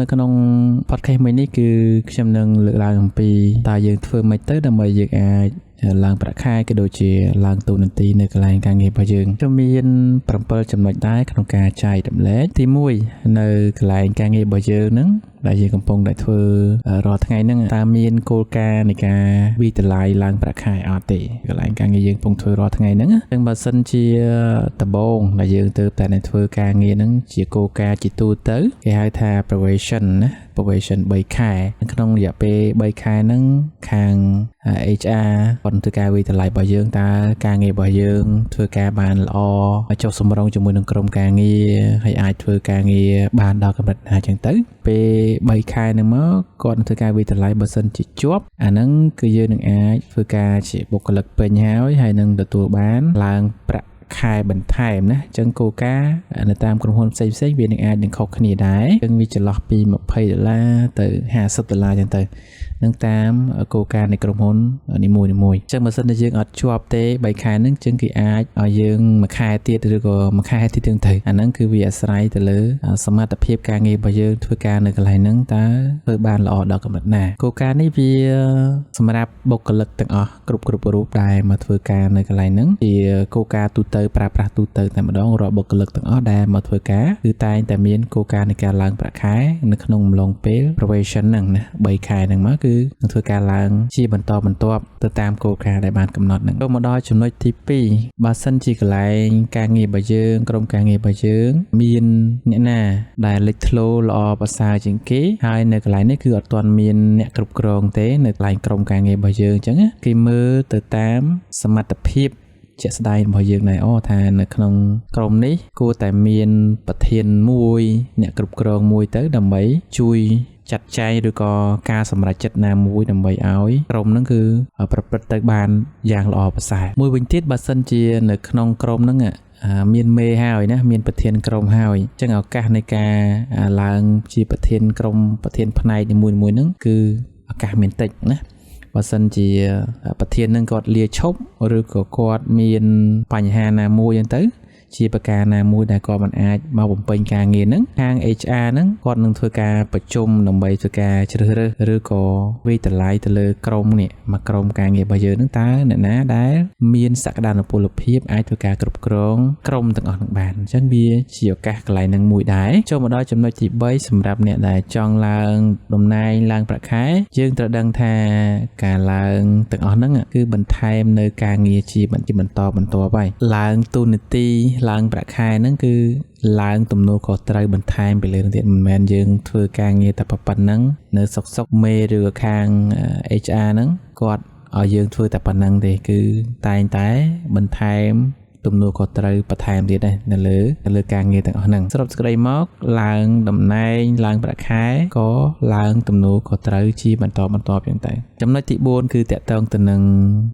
នៅក្នុង podcast មួយនេះគឺខ្ញុំនឹងលើកឡើងអំពីតើយើងធ្វើម៉េចទៅដើម្បីយើងអាចឡើងប្រាក់ខែក៏ដូចជាឡើងតួនាទីនៅកន្លែងការងាររបស់យើងខ្ញុំមាន7ចំណុចដែរក្នុងការចែករំលែកទី1នៅកន្លែងការងាររបស់យើងហ្នឹងដែលយើងកំពុងតែធ្វើរាល់ថ្ងៃហ្នឹងតើមានគោលការណ៍នៃការវិតម្លៃឡើងប្រាក់ខែអត់ទេកន្លែងការងារយើងកំពុងធ្វើរាល់ថ្ងៃហ្នឹងអញ្ចឹងបើសិនជាដំបូងដែលយើងទៅតែធ្វើការងារហ្នឹងជាគោលការណ៍ជាទូទៅគេហៅថា probation ណា probation 3ខែក្នុងរយៈពេល3ខែហ្នឹងខាង HR គាត់ធ្វើការវិតម្លៃរបស់យើងតើការងាររបស់យើងធ្វើការបានល្អចុះសម្រុងជាមួយនឹងក្រុមការងារហើយអាចធ្វើការងារបានដល់កម្រិតណាអញ្ចឹងទៅពេល3ខែហ្នឹងមកគាត់នឹងធ្វើការវិតម្លៃបើសិនជាជាប់អាហ្នឹងគឺយើងនឹងអាចធ្វើការជាបុគ្គលិកពេញហើយនឹងទទួលបានឡើងប្រាក់ខែបន្ថែមណាអញ្ចឹងគោលការណ៍នៅតាមក្រុមហ៊ុនផ្សេងៗវានឹងអាចនឹងខុសគ្នាដែរអញ្ចឹងវាចន្លោះពី$20ទៅ$50អញ្ចឹងទៅនឹងតាមគោលការណ៍នៃក្រុមហ៊ុននីមួយៗអញ្ចឹងបើសិនជាយើងអត់ជាប់ទេ3ខែហ្នឹងអញ្ចឹងគេអាចឲ្យយើងមួយខែទៀតឬក៏មួយខែទៀតទៅអាហ្នឹងគឺវាអាស្រ័យទៅលើសមត្ថភាពការងាររបស់យើងធ្វើការនៅកន្លែងហ្នឹងតើធ្វើបានល្អដល់កម្រិតណាគោលការណ៍នេះវាសម្រាប់បុគ្គលិកទាំងអស់គ្រប់រូបដែលមកធ្វើការនៅកន្លែងហ្នឹងជាគោលការណ៍ទូទៅប្រើប្រាស់ទូទៅតែម្ដងរាល់បុគ្គលិកទាំងអស់ដែលមកធ្វើការគឺតែងតែមានគោលការណ៍នៃការឡើងប្រាក់ខែនៅក្នុងអំឡុងពេល probation ហ្នឹងណា3ខែហ្នឹងមកគឺនឹងធ្វើការឡើងជាបន្តបន្ទាប់ទៅតាមគោលការណ៍ដែលបានកំណត់ហ្នឹងចូលមកដល់ចំណុចទី2បើសិនជាកន្លែងការងាររបស់យើងក្រុមការងាររបស់យើងមានអ្នកណាដែលលេចធ្លោល្អប្រសើរជាងគេហើយនៅកន្លែងនេះគឺអត់ទាន់មានអ្នកគ្រប់គ្រងទេនៅកន្លែងក្រុមការងាររបស់យើងអញ្ចឹងគេមើលទៅតាមសមត្ថភាពជាក់ស្ដែងរបស់យើងដែរថានៅក្នុងក្រុមនេះគួរតែមានប្រធានមួយអ្នកគ្រប់គ្រងមួយទៅដើម្បីជួយចាត់ចែងឬក៏ការសម្រេចចិត្តណាមួយដើម្បីឲ្យក្រុមហ្នឹងគឺប្រព្រឹត្តទៅបានយ៉ាងល្អប្រសើរមួយវិញទៀតបើសិនជានៅក្នុងក្រុមហ្នឹងមានមេហើយណាមានប្រធានក្រុមហើយអញ្ចឹងឱកាសនៃការឡើងជាប្រធានក្រុមប្រធានផ្នែកនីមួយៗហ្នឹងគឺឱកាសមានតិចណាបើសិនជាប្រធាននឹងគាត់លាឈប់ឬក៏គាត់មានបញ្ហាណាមួយអញ្ចឹងទៅជាប្រការណាមួយដែលគាត់មិនអាចមកបំពេញការងារហ្នឹងខាង HR ហ្នឹងគាត់នឹងធ្វើការប្រជុំដើម្បីធ្វើការជ្រើសរើសឬក៏វិតម្លៃទៅលើក្រុមនេះមកក្រុមការងាររបស់យើងហ្នឹងតើអ្នកណាដែលមានសក្តានុពលភាពអាចធ្វើការគ្រប់គ្រងក្រុមទាំងអស់ហ្នឹងបានអញ្ចឹងវាជាឱកាសកន្លែងហ្នឹងមួយដែរចូលមកដល់ចំណុចទី3សម្រាប់អ្នកដែលចង់ឡើងតំណែងឡើងប្រាក់ខែយើងត្រូវដឹងថាការឡើងទាំងអស់ហ្នឹងគឺបន្ថែមនៅការងារជាបន្តហើយឡើងទូនាទីឡើងប្រាក់ខែហ្នឹងគឺឡើងទំនួលខុសត្រូវបន្ថែមពីលើទៀតមិនមែនយើងធ្វើការងារតែប៉ុណ្ណឹងនៅសុកមេឬខាង HR ហ្នឹងគាត់ឲ្យយើងធ្វើតែប៉ុណ្ណឹងទេគឺតែងតែបន្ថែមទំនួលខុសត្រូវបន្ថែមទៀតដែរនៅលើការងារទាំងអស់ហ្នឹងសរុបសេចក្តីមកឡើងតំណែងឡើងប្រាក់ខែក៏ឡើងទំនួលខុសត្រូវជាបន្តយ៉ាងទៅចំណុចទី4គឺតាក់ទងទៅនឹង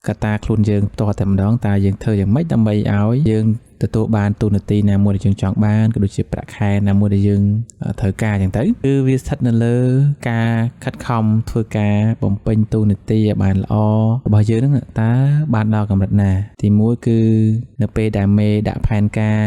កត្តាខ្លួនយើងផ្ទាល់តែម្ដងតើយើងធ្វើយ៉ាងម៉េចដើម្បីឲ្យយើងទទួលបានទូនាទីណាមួយដែលយើងចង់បានក៏ដូចជាប្រាក់ខែណាមួយដែលយើងត្រូវការអញ្ចឹងទៅគឺវាស្ថិតនៅលើការខិតខំធ្វើការបំពេញទូនាទីឲ្យបានល្អរបស់យើងហ្នឹងតើបានដល់កម្រិតណាទី1គឺនៅពេលដែលមេដាក់ផែនការ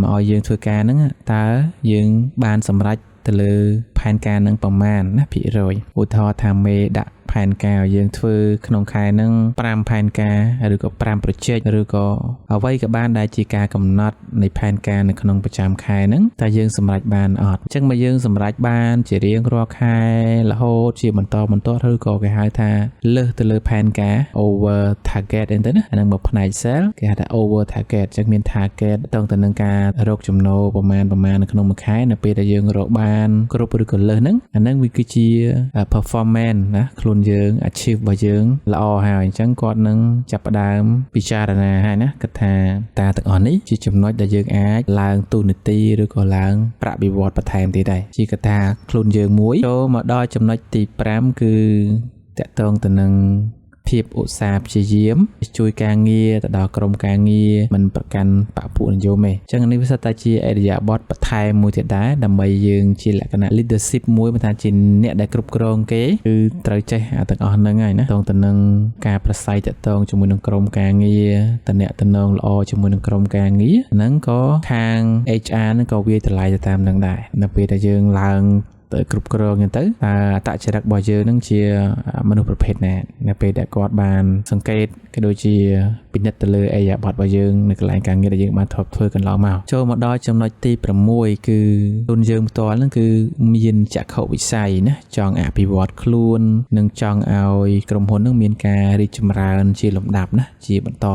មកឲ្យយើងធ្វើការហ្នឹងតើយើងបានសម្រេចទៅលើផែនការហ្នឹងប្រមាណណាភាគរយឧទាហរណ៍ថាមេដាក់ផែនការឲ្យយើងធ្វើក្នុងខែហ្នឹង5ផែនការឬក៏5 project ឬក៏អ្វីក៏បានដែលជាការកំណត់នៃផែនការនៅក្នុងប្រចាំខែហ្នឹងតើយើងសម្រេចបានអត់អញ្ចឹងមកយើងសម្រេចបានជារៀងរាល់ខែរហូតជាបន្តឬក៏គេហៅថាលើសទៅលើផែនការ over target អីទៅណាអាហ្នឹងមកផ្នែក sale គេហៅថា over target អញ្ចឹងមាន target តទៅនឹងការរកចំណូលប្រមាណនៅក្នុងមួយខែនៅពេលដែលយើងរកបានគ្រប់ឬក៏លើសហ្នឹងអាហ្នឹងវាគឺជា performance ណាខ្លួនយើង achieve របស់យើងល្អហើយអញ្ចឹងគាត់នឹងចាប់ផ្ដើមពិចារណាហើយណាគិតថាតើទាំងអស់នេះជាចំណុចដែលយើងអាចឡើងទូនាទីឬក៏ឡើងប្រាក់បៀវត្សបន្ថែមទៀតដែរជាកត្តាខ្លួនយើងមួយចូលមកដល់ចំណុចទី5គឺតាក់ទងទៅនឹងភាពឧស្សាហ៍ព្យាយាមជួយការងារទៅដល់ក្រុមការងារមិនប្រកាន់បកពួកនិយមទេអញ្ចឹងនេះវាសិតតែជាអរិយាប័ត្របន្ថែមមួយទៀតដែរដើម្បីយើងជាលក្ខណៈ leadership មួយមិនថាជាអ្នកដែលគ្រប់គ្រងគេគឺត្រូវចេះទាំងអស់ហ្នឹងហើយណាតងទៅនឹងការប្រស័យតាក់ទងជាមួយនឹងក្រុមការងារតំណែងល្អជាមួយនឹងក្រុមការងារហ្នឹងក៏ខាង HR ហ្នឹងក៏វាតម្លៃទៅតាមនឹងដែរនៅពេលដែលយើងឡើង គ្រប់គ្រងទៅតចរិតរបស់យើងនឹងជាមនុស្សប្រភេទណានៅពេលដែលគាត់បានសង្កេតក៏ដូចជាពិនិត្យទៅលើអរិយាប័ត្ររបស់យើងនៅកន្លែងការងារដែលយើងបានធ្លាប់ធ្វើកន្លងមកចូលមកដល់ចំណុចទី6គឺទុនយើងផ្ទាល់ហ្នឹងគឺមានចក្ខុវិស័យណាចង់អភិវឌ្ឍខ្លួននិងចង់ឲ្យក្រុមហ៊ុនហ្នឹងមានការរីកចម្រើនជាលំដាប់ណាជាបន្ត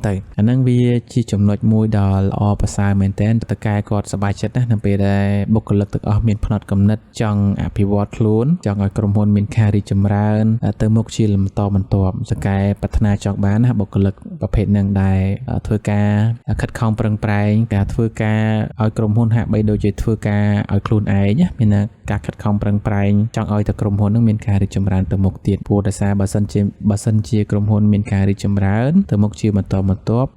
ទៅអាហ្នឹងវាជាចំណុចមួយដ៏ល្អប្រសើរមែនទែនតើកែគាត់សប្បាយចិត្តណានៅពេលដែលបុគ្គលិកទាំងអស់មានផ្នត់គំនិតចង់អភិវឌ្ឍខ្លួនចង់ឲ្យក្រុមហ៊ុនមានការរីកចម្រើនទៅមុខជាលំបន្តសកែប្រាថ្នាចង់បានណាបុគ្គលិកប្រភេទហ្នឹងដែលធ្វើការខិតខំប្រឹងប្រែងការធ្វើការឲ្យក្រុមហ៊ុនហាក់បីដូចជាធ្វើការឲ្យខ្លួនឯងមានការខិតខំប្រឹងប្រែងចង់ឲ្យតែក្រុមហ៊ុនហ្នឹងមានការរីកចម្រើនទៅមុខទៀតព្រោះដោយសារបើសិនជាក្រុមហ៊ុនមានការរីកចម្រើនទៅមុខជាបន្ត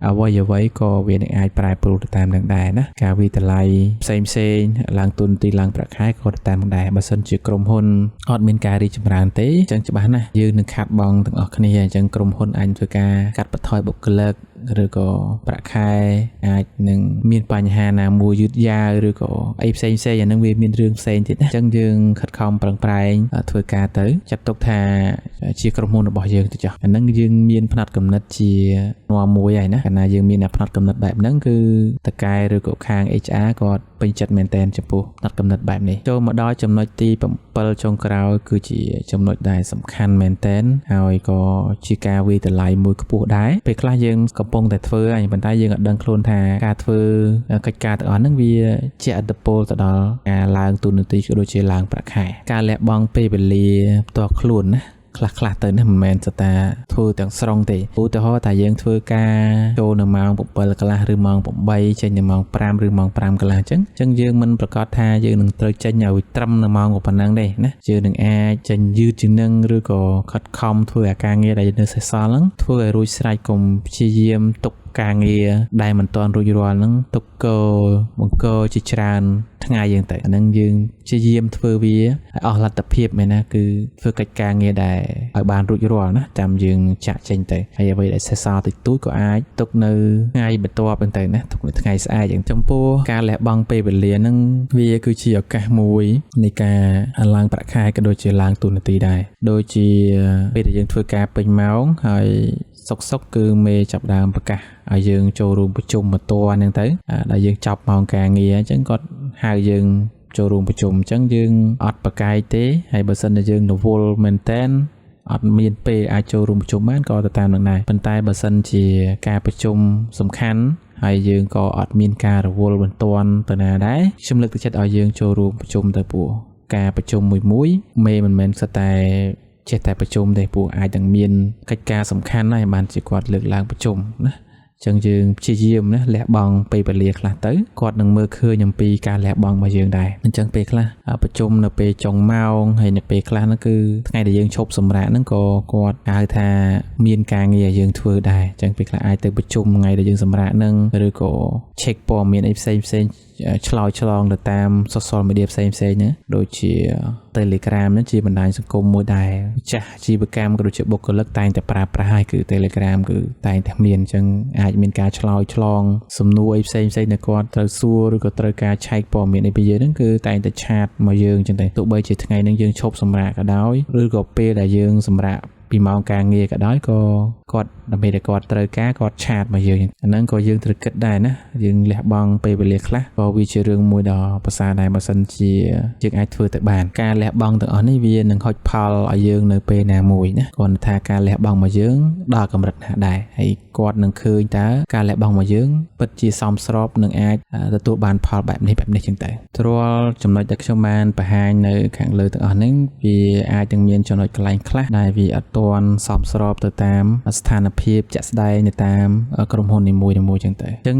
អ្វីក៏វានឹងអាចប្រែប្រួលទៅតាមនឹងដែរណាការវិតម្លៃផ្សេងឡើងទុនទីឡើងប្រាក់ខែក៏ទៅតាមនឹងដែរបើសិនជាក្រុមហ៊ុនអត់មានការរីកចម្រើនទេអញ្ចឹងច្បាស់ណាស់យើងនឹងខាត់បងទាំងអស់គ្នាអញ្ចឹងក្រុមហ៊ុនអាចធ្វើការកាត់បន្ថយបុគ្គលិកឬក៏ប្រាក់ខែអាចនឹងមានបញ្ហាណាមួយយឺតយ៉ាវឬក៏អីផ្សេងអានឹងវាមានរឿងផ្សេងទៀតណាអញ្ចឹងយើងខិតខំប្រឹងប្រែងធ្វើការទៅចាត់ទុកថាជាក្រុមហ៊ុនរបស់យើងទៅចុះអានឹងយើងមានផ្នត់គំនិតជានាំមួយហើយណាកាលណាយើងមានផ្នត់គំនិតបែបហ្នឹងគឺតកែឬក៏ខាង HR គាត់ពេញចិត្តមែនតើចំពោះផ្នត់គំនិតបែបនេះចូលមកដល់ចំណុចទី7ចុងក្រោយគឺជាចំណុចដែលសំខាន់មែនតើហើយក៏ជាការវិតម្លៃមួយខ្ពស់ដែរពេលខ្លះយើងកំពុងតែធ្វើហើយប៉ុន្តែយើងអត់ដឹងខ្លួនថាការធ្វើកិច្ចការទាំងអស់ហ្នឹងវាជាឥទ្ធិពលទៅដល់ការឡើងទូនាទីក៏ដូចជាឡើងប្រាក់ខែការលះបង់ពេលវេលាផ្ទាល់ខ្លួនណាខ្លះទៅណាមិនមែនស្តាធ្វើទាំងស្រុងទេឧទាហរណ៍ថាយើងធ្វើការចូលនៅម៉ោង7កន្លះឬម៉ោង8ចេញនៅម៉ោង5ឬម៉ោង5កន្លះអញ្ចឹងយើងមិនប្រកាសថាយើងនឹងត្រូវចេញឲ្យត្រឹមនៅម៉ោងប៉ុណ្ណឹងទេណាយើងនឹងអាចចេញយឺតជាងនឹងឬក៏ខិតខំធ្វើអាការងារដែលនៅសេសសល់ហ្នឹងធ្វើឲ្យរួចស្រេចកុំព្យាយាមទុកការងារដែលមិនទាន់រួចរាល់ហ្នឹងទុកបង្កជាច្រើនថ្ងៃយើងទៅអាហ្នឹងយើងព្យាយាមធ្វើវាឲ្យអស់លទ្ធភាពមែនណាគឺធ្វើកិច្ចការងារដែលឲ្យបានរួចរាល់ណាចាំយើងចាក់ចេញទៅហើយអ្វីដែលសេសសល់តិចតួចក៏អាចទុកនៅថ្ងៃបន្ទាប់ទៅណាទុកនៅថ្ងៃស្អែកយ៉ាងចំពោះការលះបង់ពេលវេលាហ្នឹងវាគឺជាឱកាសមួយនៃការឡើងប្រាក់ខែក៏ដូចជាឡើងទូនាទីដែរដូចជាពេលដែលយើងធ្វើការពេញម៉ោងហើយសុកគឺមេចាប់ដើមប្រកាសឲ្យយើងចូលរួមប្រជុំមួយតហ្នឹងទៅដែលយើងចប់ម៉ោងការងារអញ្ចឹងគាត់ហៅយើងចូលរួមប្រជុំអញ្ចឹងយើងអត់ប្រកែកទេហើយបើសិនជាយើងរវល់មែនតែនអត់មានពេលអាចចូលរួមប្រជុំបានក៏ទៅតាមនឹងដែរប៉ុន្តែបើសិនជាការប្រជុំសំខាន់ហើយយើងក៏អត់មានការរវល់បន្ទាន់ទៅណាដែរខ្ញុំលើកទឹកចិត្តឲ្យយើងចូលរួមប្រជុំទៅព្រោះការប្រជុំមួយមេមិនមែនស្ទើរតែចេះតែប្រជុំទេព្រោះអាចនឹងមានកិច្ចការសំខាន់ណាស់បានជាគាត់លើកឡើងប្រជុំណាចឹងយើងព្យាយាមណាលះបង់ពេលវេលាខ្លះទៅគាត់នឹងមើលឃើញអំពីការលះបង់របស់យើងដែរអញ្ចឹងពេលខ្លះប្រជុំនៅពេលចុងម៉ោងហើយនៅពេលខ្លះហ្នឹងគឺថ្ងៃដែលយើងឈប់សម្រាកហ្នឹងក៏គាត់ហៅថាមានការងារឲ្យយើងធ្វើដែរអញ្ចឹងពេលខ្លះអាចទៅប្រជុំថ្ងៃដែលយើងសម្រាកហ្នឹងឬក៏ check ព័ត៌មានអីផ្សេងឆ្លងទៅតាម social media ផ្សេងហ្នឹងដូចជា Telegram ហ្នឹងជាបណ្ដាញសង្គមមួយដែលចាស់ជីវកម្មក៏ដូចជាបុគ្គលិកតែងតែប្រើប្រាស់ហើយគឺ Telegram គឺតែងតែមានអញ្ចឹងអាចមានការឆ្លងសំណួរអីផ្សេងដែលគាត់ត្រូវសួរឬក៏ត្រូវការឆែកព័ត៌មានអីពីយើងហ្នឹងគឺតែងតែឆាតមកយើងអញ្ចឹងតែទោះបីជាថ្ងៃហ្នឹងយើងឈប់សម្រាកក៏ដោយឬក៏ពេលដែលយើងសម្រាកពីម៉ោងការងារក៏ដោយក៏គាត់ដើម្បីតែគាត់ត្រូវការគាត់ឆាតមកយើងអាហ្នឹងក៏យើងត្រូវគិតដែរណាយើងលះបង់ពេលវេលាខ្លះក៏វាជារឿងមួយដ៏ប្រសើរដែរបើសិនជាយើងអាចធ្វើទៅបានការលះបង់ទាំងអស់នេះវានឹងហុចផលឲ្យយើងនៅពេលណាមួយណាគាត់ថាការលះបង់មកយើងដល់កម្រិតណាដែរហើយគាត់នឹងឃើញតើការលះបង់មកយើងពិតជាសមស្របនឹងអាចទទួលបានផលបែបនេះចឹងទៅទ្រាល់ចំណុចដែលខ្ញុំបានបង្ហាញនៅខាងលើទាំងអស់ហ្នឹងវាអាចនឹងមានចំណុចកន្លែងខ្លះដែលវាអត់ទាន់សមស្របទៅតាមស្ថានភាពជាក់ស្ដែងនៅតាមក្រុមហ៊ុននីមួយៗចឹងទៅអញ្ចឹង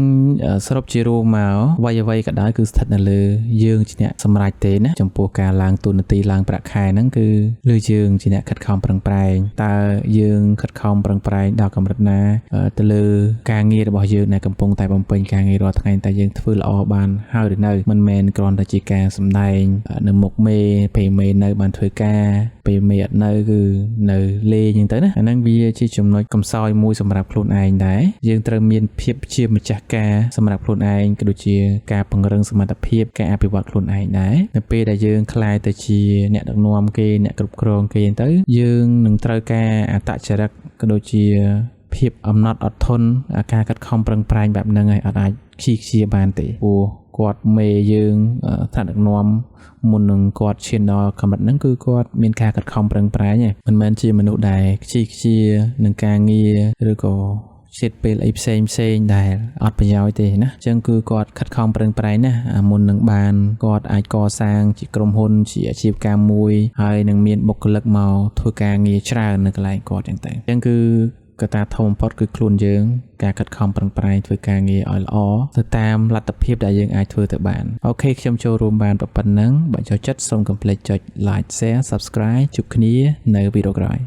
សរុបជារួមមកអ្វីក៏ដោយគឺស្ថិតនៅលើយើងជាអ្នកសម្រេចទេណាចំពោះការឡើងទូនាទីឡើងប្រាក់ខែហ្នឹងគឺលើយើងជាអ្នកខិតខំប្រឹងប្រែងតើយើងខិតខំប្រឹងប្រែងដល់កម្រិតណាទៅលើការងាររបស់យើងដែលកំពុងតែបំពេញការងាររាល់ថ្ងៃតែយើងធ្វើល្អបានហើយឬនៅមិនមែនគ្រាន់តែជាការសម្ដែងនៅមុខមេពេលមេនៅបានធ្វើការពេលមេអត់នៅគឺនៅ លេងហ្នឹងទៅណាអាហ្នឹងវាជាចំណុចកំសោយមួយសម្រាប់ខ្លួនឯងដែរយើងត្រូវមានភាពជាម្ចាស់ការសម្រាប់ខ្លួនឯងក៏ដូចជាការពង្រឹងសមត្ថភាពការអភិវឌ្ឍខ្លួនឯងដែរនៅពេលដែលយើងក្លាយទៅជាអ្នកដឹកនាំគេអ្នកគ្រប់គ្រងគេទៅយើងនឹងត្រូវការអត្តចរិតក៏ដូចជាភាពអំណត់អត់ធន់ការខិតខំប្រឹងប្រែងបែបហ្នឹងហើយអត់អាចខ្ជិលបានទេព្រោះគាត់មេយើងថ្នាក់ដឹកនាំមុននឹងគាត់ឈានដល់កម្រិតហ្នឹងគឺគាត់មានការខិតខំប្រឹងប្រែងមិនមែនជាមនុស្សដែលខ្ជិលនឹងការងារឬក៏ចិត្តពេលអីផ្សេងដែលអត់ប្រយោជន៍ទេណាអញ្ចឹងគឺគាត់ខិតខំប្រឹងប្រែងណាមុននឹងបានគាត់អាចកសាងជាក្រុមហ៊ុនជាអាជីវកម្មមួយហើយនឹងមានបុគ្គលិកមកធ្វើការងារច្រើននៅកន្លែងគាត់អញ្ចឹងគឺកត្តាធំបំផុតគឺខ្លួនយើងការខិតខំប្រឹងប្រែងធ្វើការងារឲ្យល្អទៅតាមលទ្ធភាពដែលយើងអាចធ្វើទៅបានអូខេខ្ញុំចូលរួមបានប៉ុណ្ណឹងបើចូលចិត្តសូមកុំភ្លេចចុច like share subscribe ជួបគ្នានៅវីដេអូក្រោយ